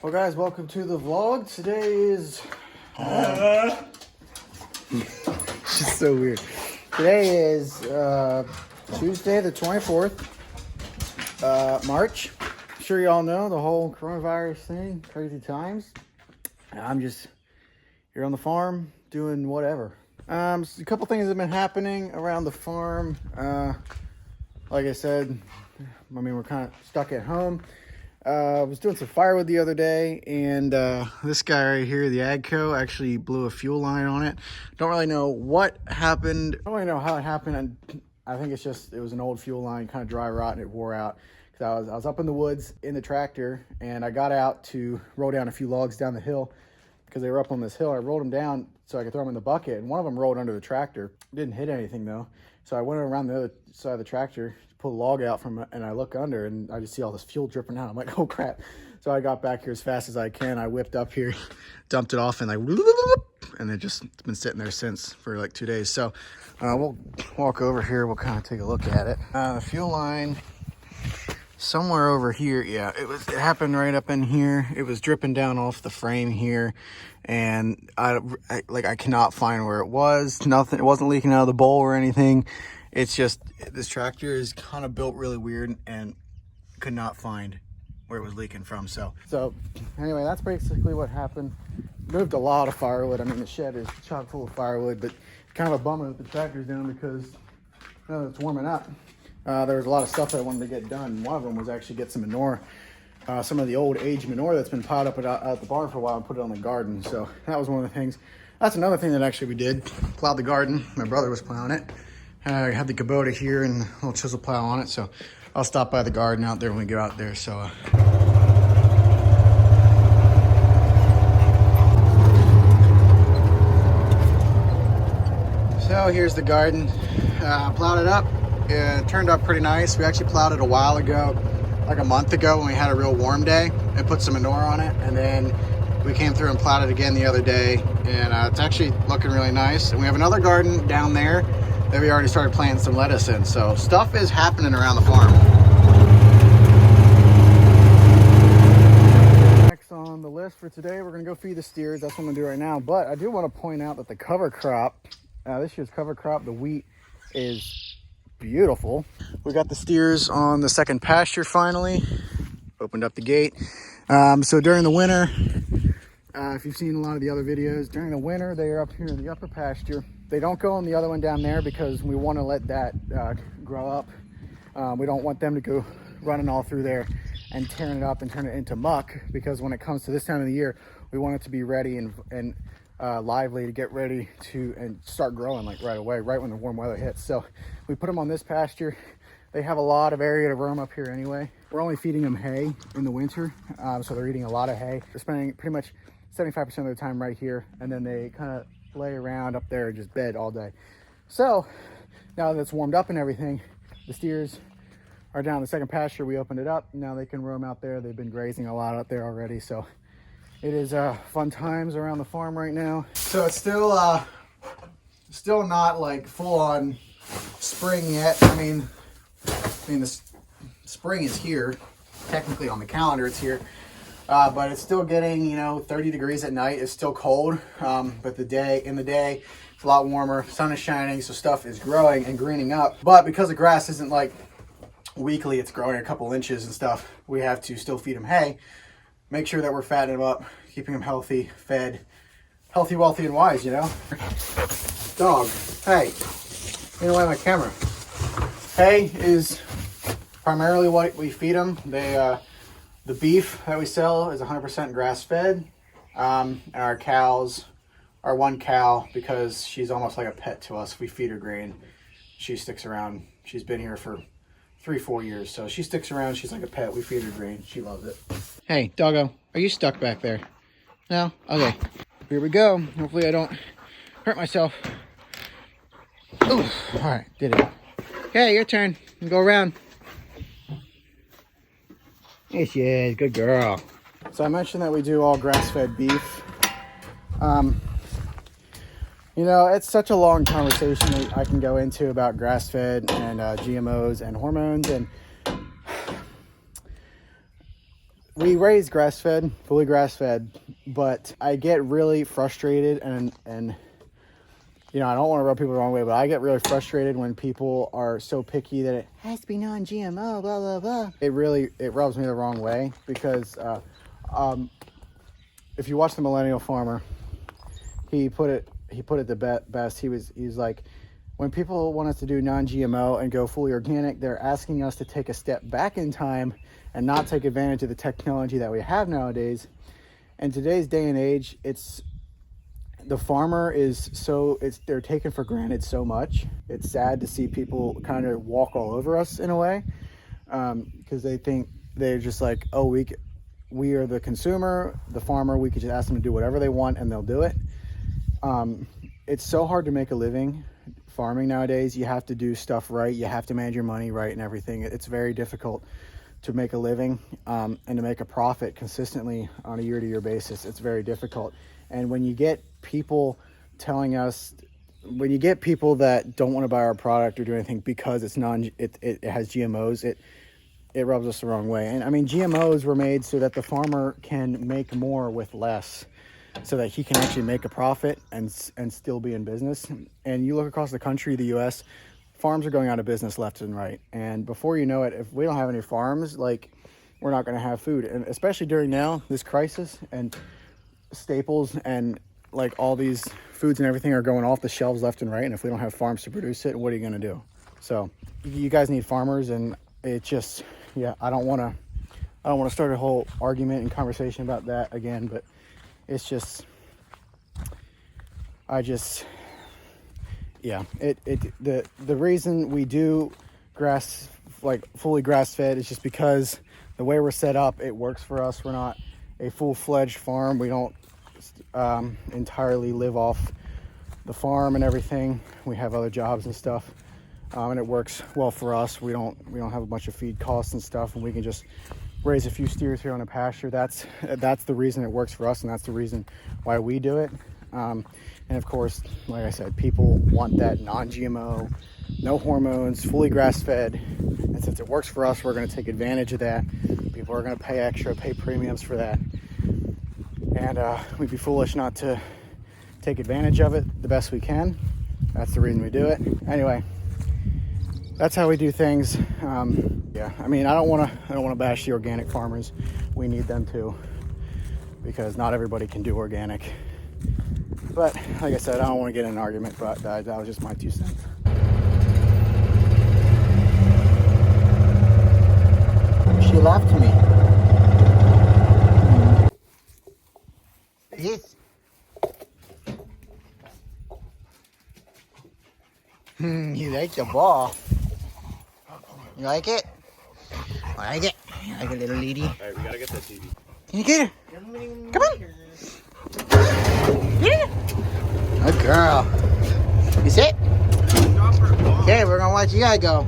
Well guys, welcome to the vlog. Today is she's so weird. Today is Tuesday the 24th March. I'm sure you all know the whole coronavirus thing, crazy times. I'm just here on the farm doing whatever. A couple things have been happening around the farm. Like I said, we're kind of stuck at home. I was doing some firewood the other day, and this guy right here, the AGCO, actually blew a fuel line on it. Don't really know what happened. Don't really know how it happened. I think it was an old fuel line, kind of dry rot, and it wore out. Because I was up in the woods in the tractor, and I got out to roll down a few logs down the hill because they were up on this hill. I rolled them down so I could throw them in the bucket, and one of them rolled under the tractor. Didn't hit anything though. So I went around the other side of the tractor, pull a log out and I look under, and I just see all this fuel dripping out. I'm like, oh crap. So I got back here as fast as I can. I whipped up here, dumped it off, and and it's been sitting there since for like 2 days. So we'll walk over here. We'll kind of take a look at it. The fuel line somewhere over here. Yeah, it happened right up in here. It was dripping down off the frame here, and I cannot find where it was. Nothing. It wasn't leaking out of the bowl or anything. It's just this tractor is kind of built really weird and could not find where it was leaking from. So anyway, that's basically what happened. Moved a lot of firewood. I mean, the shed is chock full of firewood, but kind of a bummer that the tractor's down because now that it's warming up, there was a lot of stuff that I wanted to get done. One of them was actually get some manure, some of the old aged manure that's been piled up out the barn for a while, and put it on the garden. So that was one of the things. That's another thing that actually we did. Plowed the garden. My brother was plowing it. I had the Kubota here and a little chisel plow on it, so I'll stop by the garden out there when we go out there. So here's the garden. Plowed it up. It turned out pretty nice. We actually plowed it a while ago, like a month ago when we had a real warm day, and put some manure on it. And then we came through and plowed it again the other day, and it's actually looking really nice. And we have another garden down there that we already started planting some lettuce in. So stuff is happening around the farm. Next on the list for today, we're gonna go feed the steers. That's what I'm gonna do right now. But I do want to point out that the cover crop, this year's cover crop, the wheat, is beautiful. We got the steers on the second pasture finally. Opened up the gate. So during the winter, if you've seen a lot of the other videos, during the winter they are up here in the upper pasture. They don't go on the other one down there because we want to let that grow up. We don't want them to go running all through there and tearing it up and turn it into muck, because when it comes to this time of the year, we want it to be ready and lively to get ready and start growing like right away, right when the warm weather hits. So we put them on this pasture. They have a lot of area to roam up here anyway. We're only feeding them hay in the winter, so they're eating a lot of hay. They're spending pretty much 75% of their time right here, and then they kind of lay around up there and just bed all day. So now that it's warmed up and everything, the steers are down in the second pasture. We opened it up. Now they can roam out there. They've been grazing a lot out there already. So it is fun times around the farm right now. So it's still not like full on spring yet. I mean the spring is here. Technically on the calendar it's here. But it's still getting, 30 degrees at night. It's still cold, but in the day, it's a lot warmer. Sun is shining, so stuff is growing and greening up. But because the grass isn't like weekly, it's growing a couple inches and stuff, we have to still feed them hay. Make sure that we're fattening them up, keeping them healthy, fed, healthy, wealthy, and wise, Dog, hey, get away my camera. Hay is primarily what we feed them. The beef that we sell is 100% grass-fed, and our cows, our one cow, because she's almost like a pet to us, we feed her grain. She sticks around. She's been here for 3-4 years, so she sticks around. She's like a pet. We feed her grain. She loves it. Hey, doggo, are you stuck back there? No? Okay. Here we go. Hopefully I don't hurt myself. Ooh, all right, did it. Okay, your turn. You go around. Yes, she is. Good girl. So I mentioned that we do all grass-fed beef. It's such a long conversation that I can go into about grass-fed and GMOs and hormones. And we raise grass-fed, fully grass-fed, but I get really frustrated and you know, I don't want to rub people the wrong way, but I get really frustrated when people are so picky that it has to be non-GMO, blah, blah, blah. It rubs me the wrong way because if you watch The Millennial Farmer, he put it the best. He's like, when people want us to do non-GMO and go fully organic, they're asking us to take a step back in time and not take advantage of the technology that we have nowadays. In today's day and age, the farmer they're taken for granted so much. It's sad to see people kind of walk all over us in a way, because they think they're just like, oh, we are the consumer, the farmer, we could just ask them to do whatever they want and they'll do it. It's so hard to make a living farming nowadays. You have to do stuff right. You have to manage your money right and everything. It's very difficult to make a living and to make a profit consistently on a year-to-year basis. It's very difficult. And when you get people telling us, when you get people that don't want to buy our product or do anything because it has GMOs, it rubs us the wrong way. And I mean, GMOs were made so that the farmer can make more with less, so that he can actually make a profit and still be in business. And you look across the country, the US, farms are going out of business left and right. And before you know it, if we don't have any farms, like, we're not going to have food. And especially during now, this crisis, and staples and like all these foods and everything are going off the shelves left and right. And if we don't have farms to produce it, what are you going to do? So you guys need farmers. And it just, yeah, I don't want to start a whole argument and conversation about that again, but it's just, yeah, the reason we do fully grass fed is just because the way we're set up, it works for us. We're not a full-fledged farm. We don't entirely live off the farm and everything. We have other jobs and stuff, and it works well for us. We don't have a bunch of feed costs and stuff, and we can just raise a few steers here on a pasture. That's the reason it works for us, and that's the reason why we do it. And of course, like I said, people want that non-GMO, no hormones, fully grass-fed. And since it works for us, we're going to take advantage of that. People are going to pay premiums for that. And we'd be foolish not to take advantage of it the best we can. That's the reason we do it. Anyway, that's how we do things. Yeah, I mean, I don't want to bash the organic farmers. We need them too, because not everybody can do organic. But like I said, I don't want to get in an argument, but that was just my 2 cents. She left me. Yes. You like the ball? You like it? I like it. You like it, little lady? Alright, we gotta get that TV. Can you get her? Come on. Get it. Good girl. You sit? Okay, we're gonna watch you guys go.